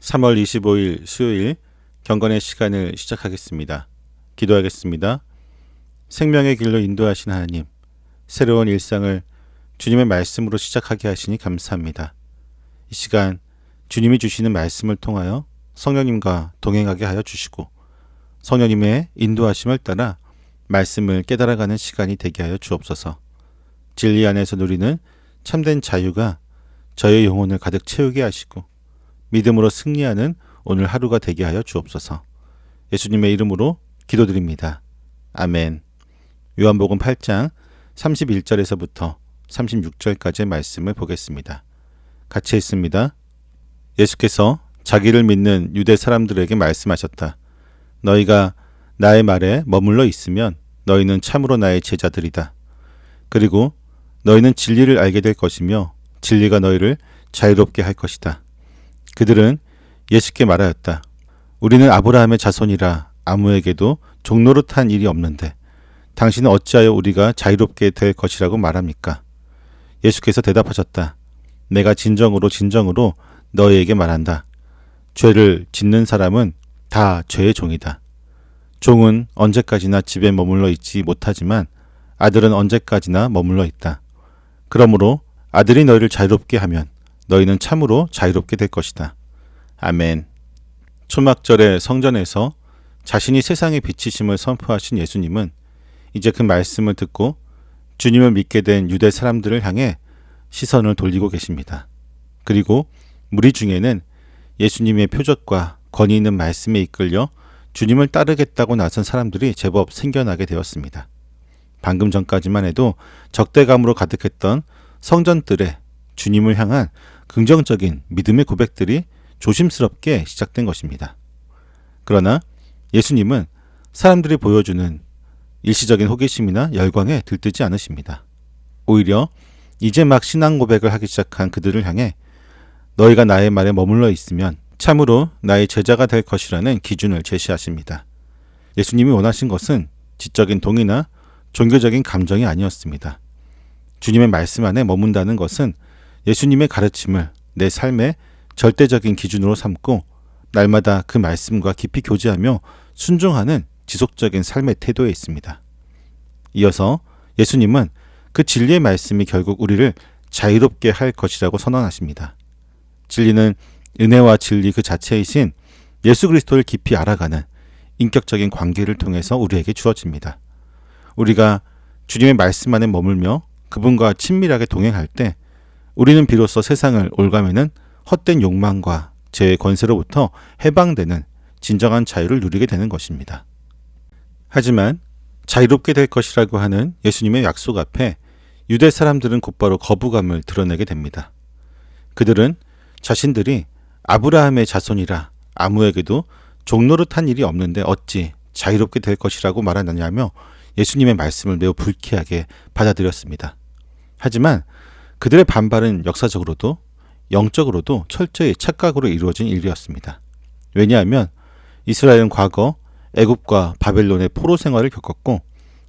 3월 25일 수요일 경건의 시간을 시작하겠습니다. 기도하겠습니다. 생명의 길로 인도하신 하나님, 새로운 일상을 주님의 말씀으로 시작하게 하시니 감사합니다. 이 시간 주님이 주시는 말씀을 통하여 성령님과 동행하게 하여 주시고 성령님의 인도하심을 따라 말씀을 깨달아가는 시간이 되게 하여 주옵소서. 진리 안에서 누리는 참된 자유가 저의 영혼을 가득 채우게 하시고 믿음으로 승리하는 오늘 하루가 되게 하여 주옵소서. 예수님의 이름으로 기도드립니다. 아멘. 요한복음 8장 31절에서부터 36절까지의 말씀을 보겠습니다. 같이 읽습니다. 예수께서 자기를 믿는 유대 사람들에게 말씀하셨다. 너희가 나의 말에 머물러 있으면 너희는 참으로 나의 제자들이다. 그리고 너희는 진리를 알게 될 것이며 진리가 너희를 자유롭게 할 것이다. 그들은 예수께 말하였다. 우리는 아브라함의 자손이라 아무에게도 종노릇한 일이 없는데 당신은 어찌하여 우리가 자유롭게 될 것이라고 말합니까? 예수께서 대답하셨다. 내가 진정으로 너희에게 말한다. 죄를 짓는 사람은 다 죄의 종이다. 종은 언제까지나 집에 머물러 있지 못하지만 아들은 언제까지나 머물러 있다. 그러므로 아들이 너희를 자유롭게 하면 너희는 참으로 자유롭게 될 것이다. 아멘. 초막절의 성전에서 자신이 세상의 빛이심을 선포하신 예수님은 이제 그 말씀을 듣고 주님을 믿게 된 유대 사람들을 향해 시선을 돌리고 계십니다. 그리고 무리 중에는 예수님의 표적과 권위 있는 말씀에 이끌려 주님을 따르겠다고 나선 사람들이 제법 생겨나게 되었습니다. 방금 전까지만 해도 적대감으로 가득했던 성전들의 주님을 향한 긍정적인 믿음의 고백들이 조심스럽게 시작된 것입니다. 그러나 예수님은 사람들이 보여주는 일시적인 호기심이나 열광에 들뜨지 않으십니다. 오히려 이제 막 신앙 고백을 하기 시작한 그들을 향해 너희가 나의 말에 머물러 있으면 참으로 나의 제자가 될 것이라는 기준을 제시하십니다. 예수님이 원하신 것은 지적인 동의나 종교적인 감정이 아니었습니다. 주님의 말씀 안에 머문다는 것은 예수님의 가르침을 내 삶의 절대적인 기준으로 삼고 날마다 그 말씀과 깊이 교제하며 순종하는 지속적인 삶의 태도에 있습니다. 이어서 예수님은 그 진리의 말씀이 결국 우리를 자유롭게 할 것이라고 선언하십니다. 진리는 은혜와 진리 그 자체이신 예수 그리스도를 깊이 알아가는 인격적인 관계를 통해서 우리에게 주어집니다. 우리가 주님의 말씀 안에 머물며 그분과 친밀하게 동행할 때 우리는 비로소 세상을 올가매는 헛된 욕망과 죄의 권세로부터 해방되는 진정한 자유를 누리게 되는 것입니다. 하지만 자유롭게 될 것이라고 하는 예수님의 약속 앞에 유대 사람들은 곧바로 거부감을 드러내게 됩니다. 그들은 자신들이 아브라함의 자손이라 아무에게도 종노릇한 일이 없는데 어찌 자유롭게 될 것이라고 말하느냐며 예수님의 말씀을 매우 불쾌하게 받아들였습니다. 하지만 그들의 반발은 역사적으로도 영적으로도 철저히 착각으로 이루어진 일이었습니다. 왜냐하면 이스라엘은 과거 애굽과 바벨론의 포로 생활을 겪었고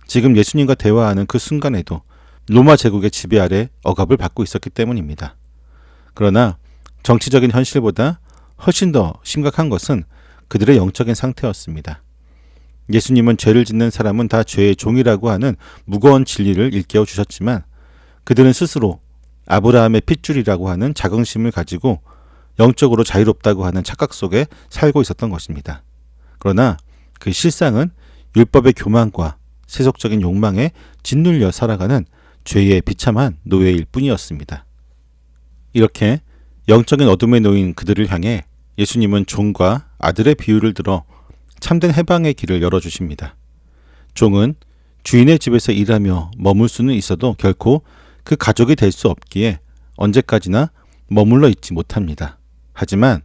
지금 예수님과 대화하는 그 순간에도 로마 제국의 지배 아래 억압을 받고 있었기 때문입니다. 그러나 정치적인 현실보다 훨씬 더 심각한 것은 그들의 영적인 상태였습니다. 예수님은 죄를 짓는 사람은 다 죄의 종이라고 하는 무거운 진리를 일깨워 주셨지만 그들은 스스로 아브라함의 핏줄이라고 하는 자긍심을 가지고 영적으로 자유롭다고 하는 착각 속에 살고 있었던 것입니다. 그러나 그 실상은 율법의 교만과 세속적인 욕망에 짓눌려 살아가는 죄의 비참한 노예일 뿐이었습니다. 이렇게 영적인 어둠에 놓인 그들을 향해 예수님은 종과 아들의 비유를 들어 참된 해방의 길을 열어주십니다. 종은 주인의 집에서 일하며 머물 수는 있어도 결코 그 가족이 될 수 없기에 언제까지나 머물러 있지 못합니다. 하지만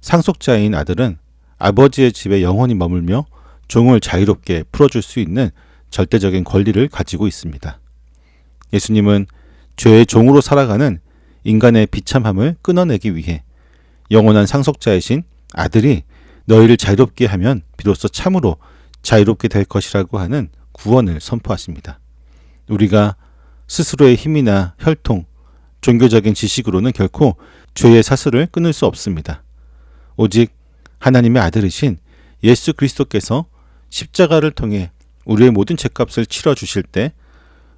상속자인 아들은 아버지의 집에 영원히 머물며 종을 자유롭게 풀어줄 수 있는 절대적인 권리를 가지고 있습니다. 예수님은 죄의 종으로 살아가는 인간의 비참함을 끊어내기 위해 영원한 상속자이신 아들이 너희를 자유롭게 하면 비로소 참으로 자유롭게 될 것이라고 하는 구원을 선포하십니다. 우리가 스스로의 힘이나 혈통, 종교적인 지식으로는 결코 죄의 사슬을 끊을 수 없습니다. 오직 하나님의 아들이신 예수 그리스도께서 십자가를 통해 우리의 모든 죄값을 치러 주실 때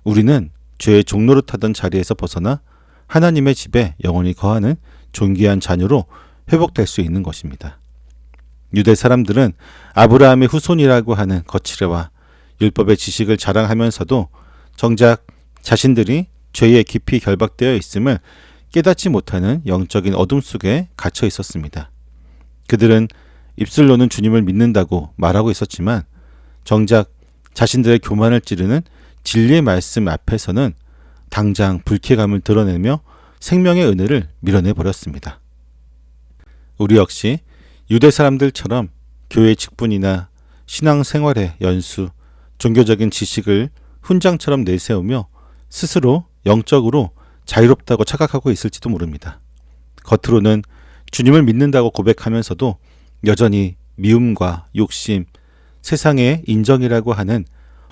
우리는 죄의 종노릇하던 자리에서 벗어나 하나님의 집에 영원히 거하는 존귀한 자녀로 회복될 수 있는 것입니다. 유대 사람들은 아브라함의 후손이라고 하는 거칠애와 율법의 지식을 자랑하면서도 정작 자신들이 죄에 깊이 결박되어 있음을 깨닫지 못하는 영적인 어둠 속에 갇혀 있었습니다. 그들은 입술로는 주님을 믿는다고 말하고 있었지만 정작 자신들의 교만을 찌르는 진리의 말씀 앞에서는 당장 불쾌감을 드러내며 생명의 은혜를 밀어내 버렸습니다. 우리 역시 유대 사람들처럼 교회 직분이나 신앙생활의 연수, 종교적인 지식을 훈장처럼 내세우며 스스로 영적으로 자유롭다고 착각하고 있을지도 모릅니다. 겉으로는 주님을 믿는다고 고백하면서도 여전히 미움과 욕심, 세상의 인정이라고 하는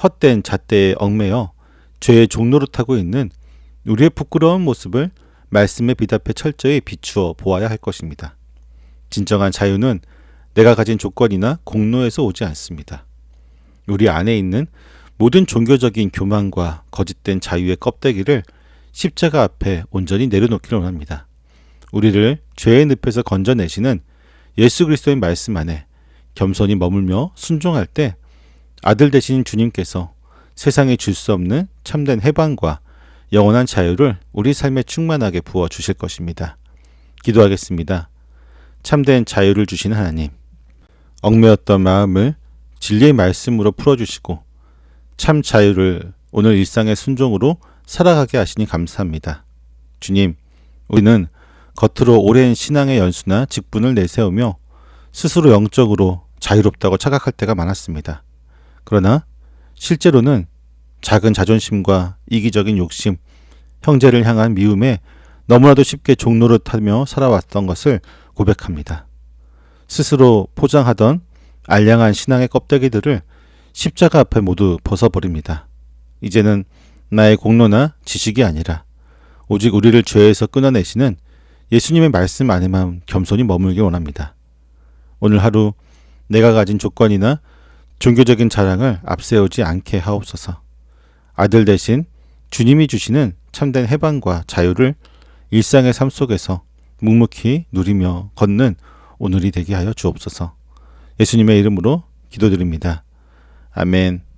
헛된 잣대에 얽매여 죄의 종노릇하고 있는 우리의 부끄러운 모습을 말씀에 비답해 철저히 비추어 보아야 할 것입니다. 진정한 자유는 내가 가진 조건이나 공로에서 오지 않습니다. 우리 안에 있는 모든 종교적인 교만과 거짓된 자유의 껍데기를 십자가 앞에 온전히 내려놓기를 원합니다. 우리를 죄의 늪에서 건져내시는 예수 그리스도의 말씀 안에 겸손히 머물며 순종할 때 아들 되신 주님께서 세상에 줄 수 없는 참된 해방과 영원한 자유를 우리 삶에 충만하게 부어 주실 것입니다. 기도하겠습니다. 참된 자유를 주시는 하나님, 얽매였던 마음을 진리의 말씀으로 풀어주시고 참 자유를 오늘 일상의 순종으로 살아가게 하시니 감사합니다. 주님, 우리는 겉으로 오랜 신앙의 연수나 직분을 내세우며 스스로 영적으로 자유롭다고 착각할 때가 많았습니다. 그러나 실제로는 작은 자존심과 이기적인 욕심, 형제를 향한 미움에 너무나도 쉽게 종노릇하며 살아왔던 것을 고백합니다. 스스로 포장하던 알량한 신앙의 껍데기들을 십자가 앞에 모두 벗어버립니다. 이제는 나의 공로나 지식이 아니라 오직 우리를 죄에서 끊어내시는 예수님의 말씀 안에만 겸손히 머물기 원합니다. 오늘 하루 내가 가진 조건이나 종교적인 자랑을 앞세우지 않게 하옵소서. 아들 대신 주님이 주시는 참된 해방과 자유를 일상의 삶 속에서 묵묵히 누리며 걷는 오늘이 되게 하여 주옵소서. 예수님의 이름으로 기도드립니다. 아멘.